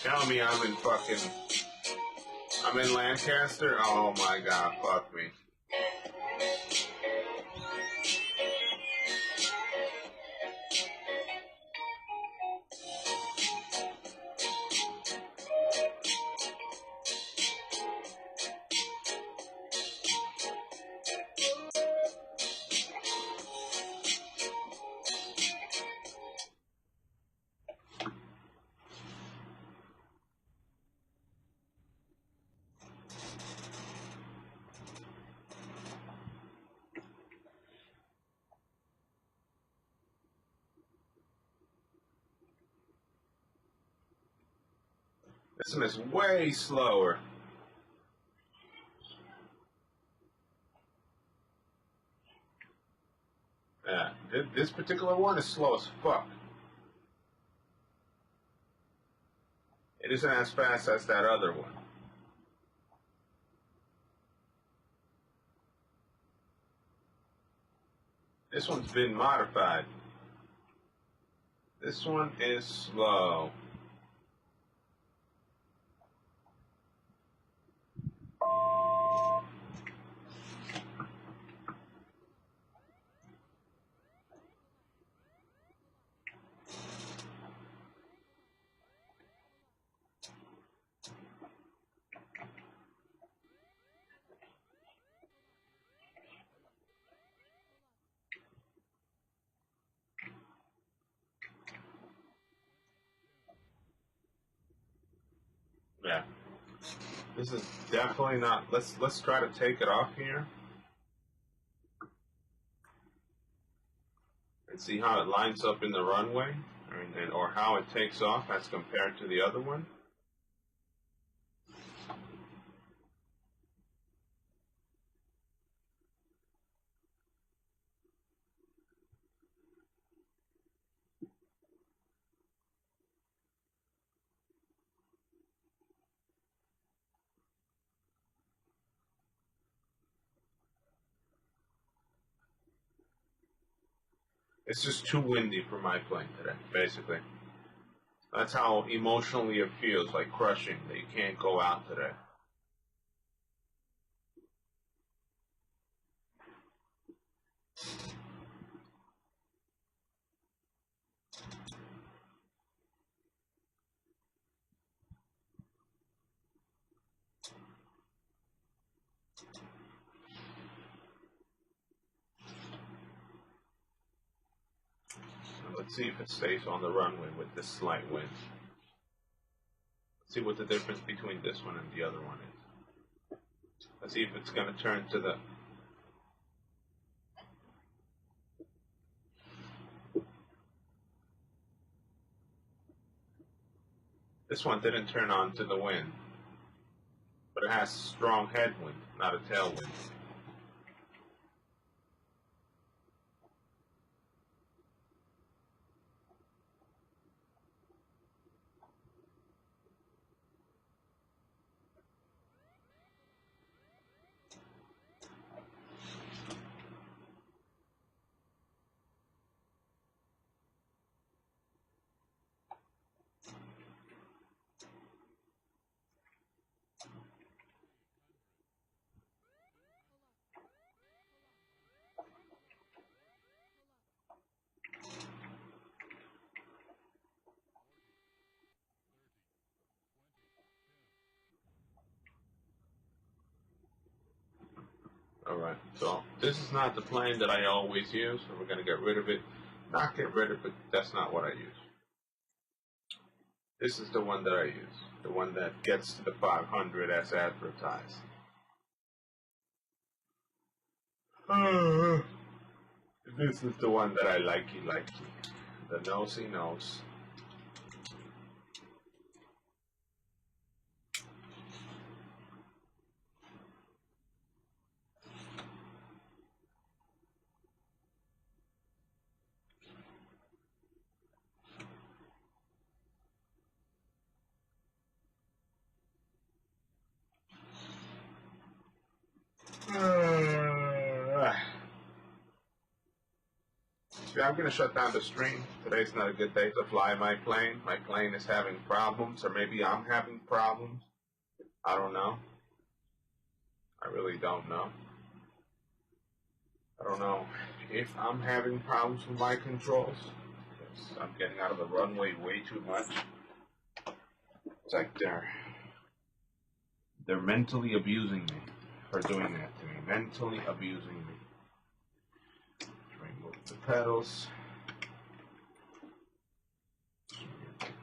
Tell me I'm in Lancaster? Oh my god, fuck me. This one is way slower. Yeah, this particular one is slow as fuck. It isn't as fast as that other one. This one's been modified. This one is slow. Yeah. This is definitely not. Let's try to take it off here and see how it lines up in the runway, or how it takes off as compared to the other one. It's just too windy for my plane today, basically. That's how emotionally it feels, like crushing, that you can't go out today. So let's see if it stays on the runway with this slight wind. Let's see what the difference between this one and the other one is. Let's see if it's going to turn to the... This one didn't turn on to the wind, but it has strong headwind, not a tailwind. Alright, so this is not the plane that I always use, so we're going to get rid of it. Not get rid of it, that's not what I use. This is the one that I use, the one that gets to the 500 as advertised. This is the one that I likey. The nosy nose. See, I'm going to shut down the stream. Today's not a good day to fly my plane. My plane is having problems, or maybe I'm having problems. I don't know. I really don't know. I don't know if I'm having problems with my controls. I'm getting out of the runway way too much. It's like they're mentally abusing me for doing that to me. Mentally abusing me. Remove the pedals.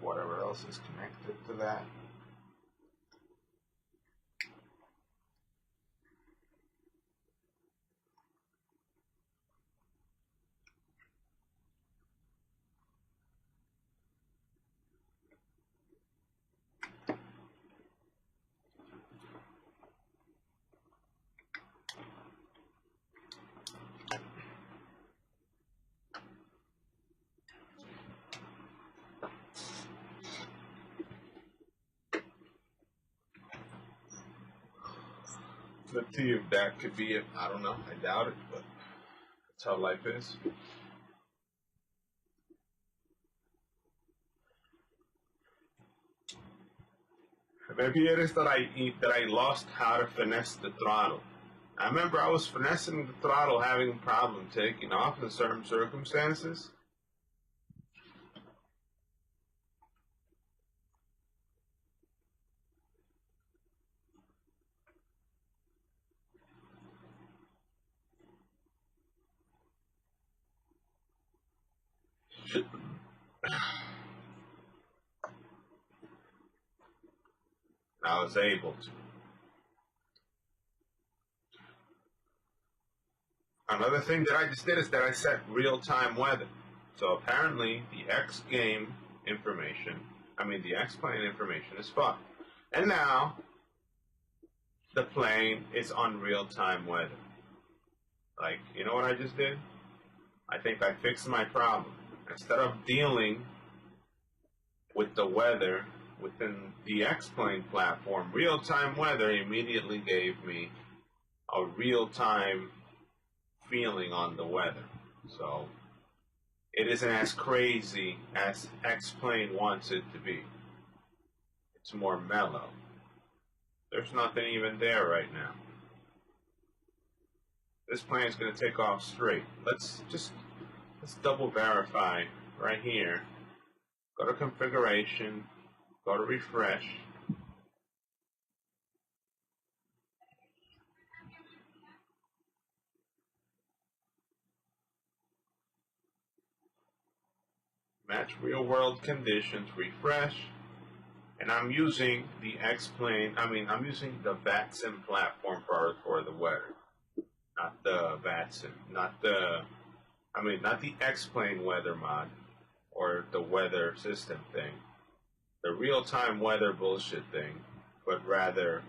Whatever else is connected to that. Let's see if that could be it. I don't know. I doubt it, but that's how life is. Maybe it is that I lost how to finesse the throttle. I remember I was finessing the throttle, having a problem taking off in certain circumstances. I was able to. Another thing that I just did is that I set real-time weather. So apparently the X-plane information is fucked. And now the plane is on real-time weather. Like, you know what I just did? I think I fixed my problem. Instead of dealing with the weather within the X-plane platform, real-time weather immediately gave me a real-time feeling on the weather. So it isn't as crazy as X-plane wants it to be. It's more mellow. There's nothing even there right now. This plane is going to take off straight. Let's double verify right here. Go to configuration, go to refresh. Match real world conditions, refresh. And I'm using the I'm using the Vatstar platform for the weather. Not the Vatstar, not the X-plane weather mod or the weather system thing. The real-time weather bullshit thing, but rather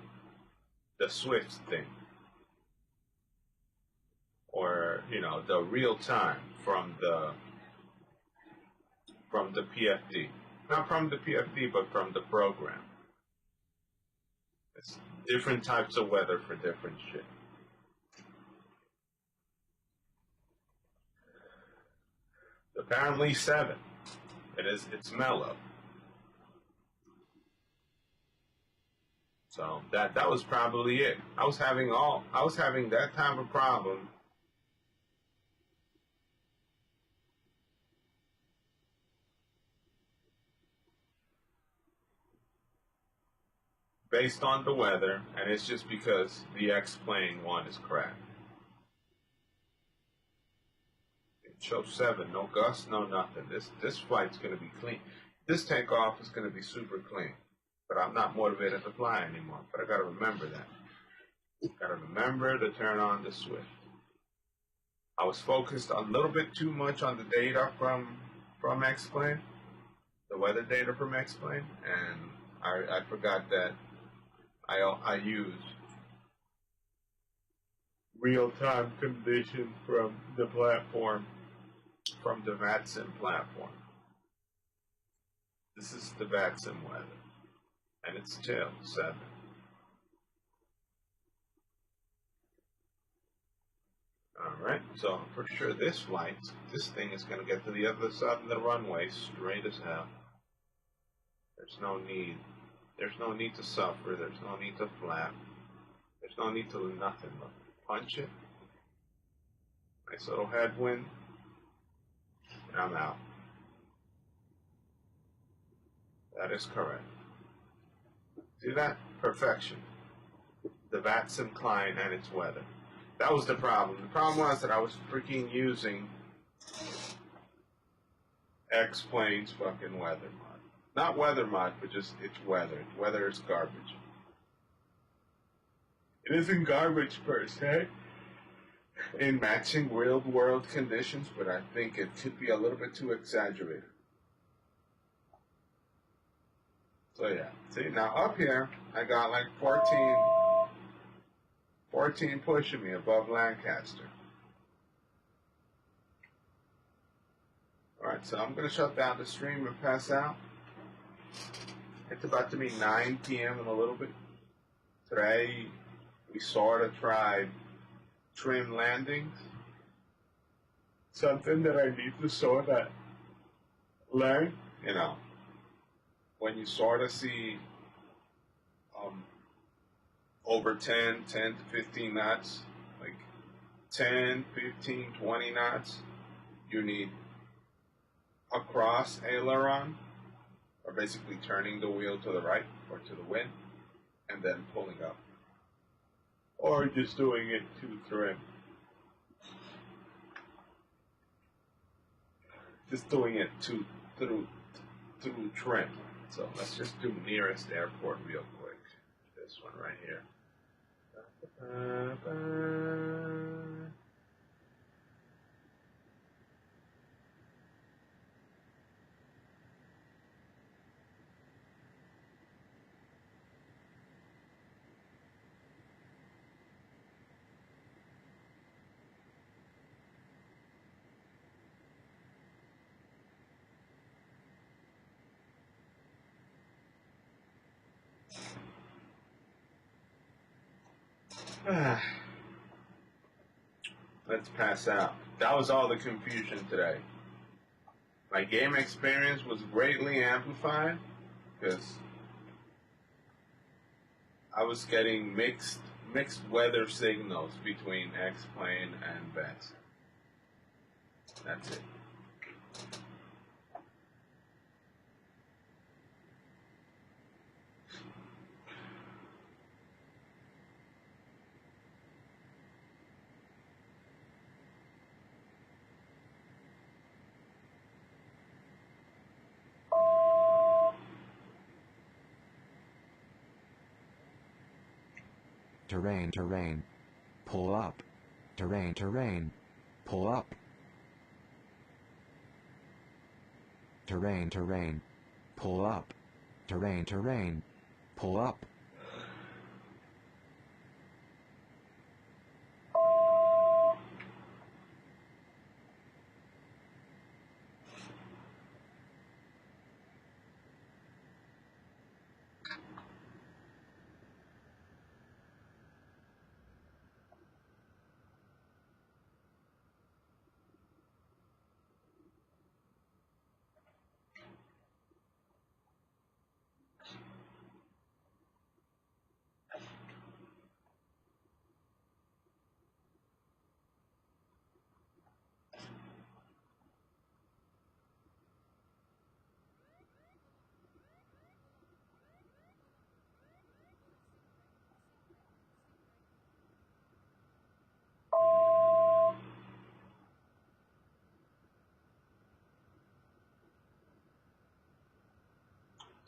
the Swift thing. Or, the real-time from the PFD. Not from the PFD, but from the program. It's different types of weather for different shit. Apparently 7. It's mellow. So that was probably it. I was having that type of problem based on the weather, and it's just because the X-plane one is crap. It shows 7, no gust, no nothing. This flight's gonna be clean. This takeoff is gonna be super clean. But I'm not motivated to fly anymore. But I gotta remember that. Gotta remember to turn on the Swift. I was focused a little bit too much on the data from X-Plane, the weather data from X-Plane, and I forgot that I used real-time conditions from the platform, from the Vatstar platform. This is the Vatstar weather, and it's till 7. Alright, so for sure this thing is going to get to the other side of the runway straight as hell. There's no need. There's no need to suffer. There's no need to flap. There's no need to do nothing. Look, punch it. Nice little headwind. And I'm out. That is correct. See that? Perfection. The Vatstar client and its weather. That was the problem. The problem was that I was freaking using X-Plane's fucking weather mod. Not weather mod, but just its weather. Its weather is garbage. It isn't garbage per se in matching real world conditions, but I think it could be a little bit too exaggerated. So yeah, see, now up here, I got like 14 pushing me above Lancaster. Alright, so I'm going to shut down the stream and pass out. It's about to be 9 p.m. in a little bit. Today, we sort of tried trim landings. Something that I need to sort of learn, you know, when you sort of see over 10 to 15 knots, like 10, 15, 20 knots, you need a cross aileron, or basically turning the wheel to the right or to the wind, and then pulling up. Or just doing it to trim. Just doing it through trim. So let's just do nearest airport real quick. This one right here. Let's pass out. That was all the confusion today. My game experience was greatly amplified because I was getting mixed weather signals between X-Plane and Vatstar. That's it. Terrain. Pull up. Terrain. Pull up. Terrain. Pull up. Terrain. Pull up.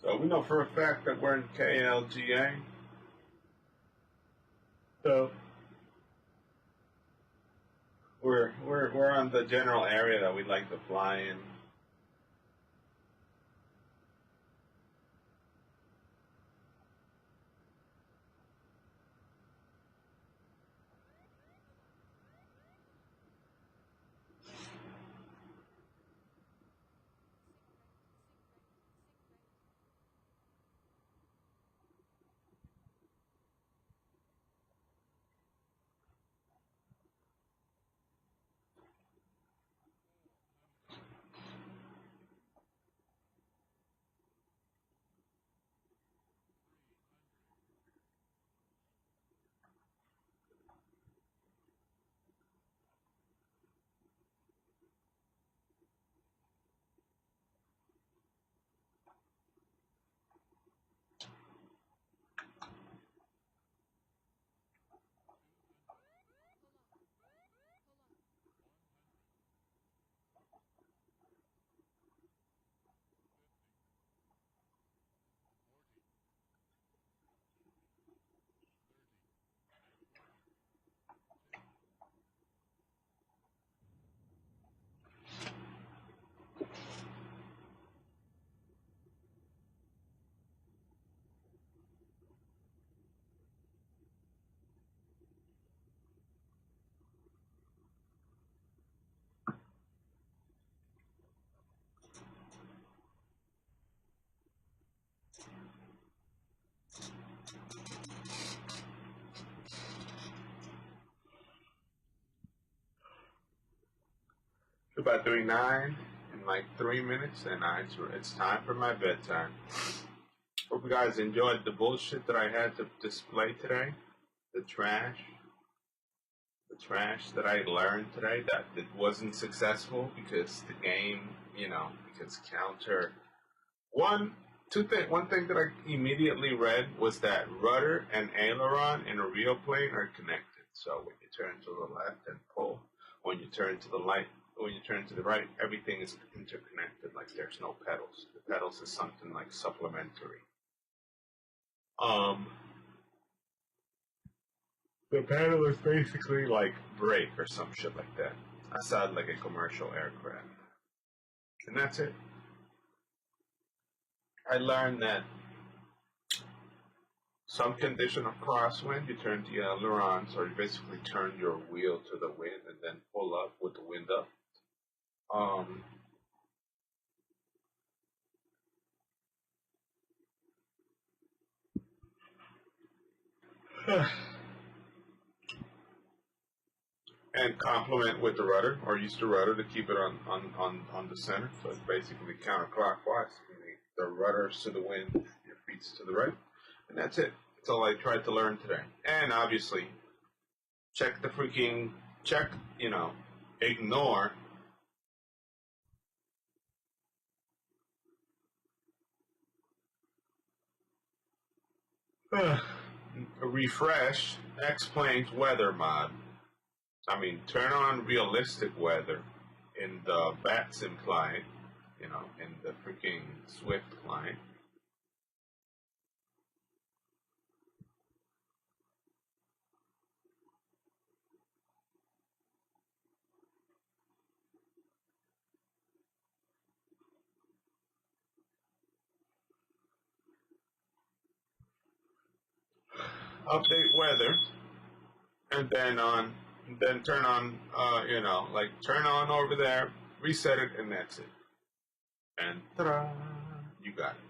So we know for a fact that we're in KLGA. So we're on the general area that we'd like to fly in. About doing 9 in like 3 minutes, and it's time for my bedtime. Hope you guys enjoyed the bullshit that I had to display today. The trash that I learned today that it wasn't successful because the game, because counter. One thing that I immediately read was that rudder and aileron in a real plane are connected. So when you turn to the left and pull, when you turn to the right, everything is interconnected. Like there's no pedals. The pedals is something like supplementary. The pedal is basically like brake or some shit like that. Aside like a commercial aircraft. And that's it. I learned that some condition of crosswind, you turn the ailerons, or you basically turn your wheel to the wind and then pull up with the wind up. And complement with the rudder, or use the rudder to keep it on the center. So it's basically counterclockwise. The rudder's to the wind, your feet's to the right. And that's it. That's all I tried to learn today. And obviously, ignore refresh X-Plane's weather mod. I mean, turn on realistic weather in the Vatstar client, in the freaking Swift client. Update weather, and then turn on, turn on over there, reset it, and that's it. And ta-da, you got it.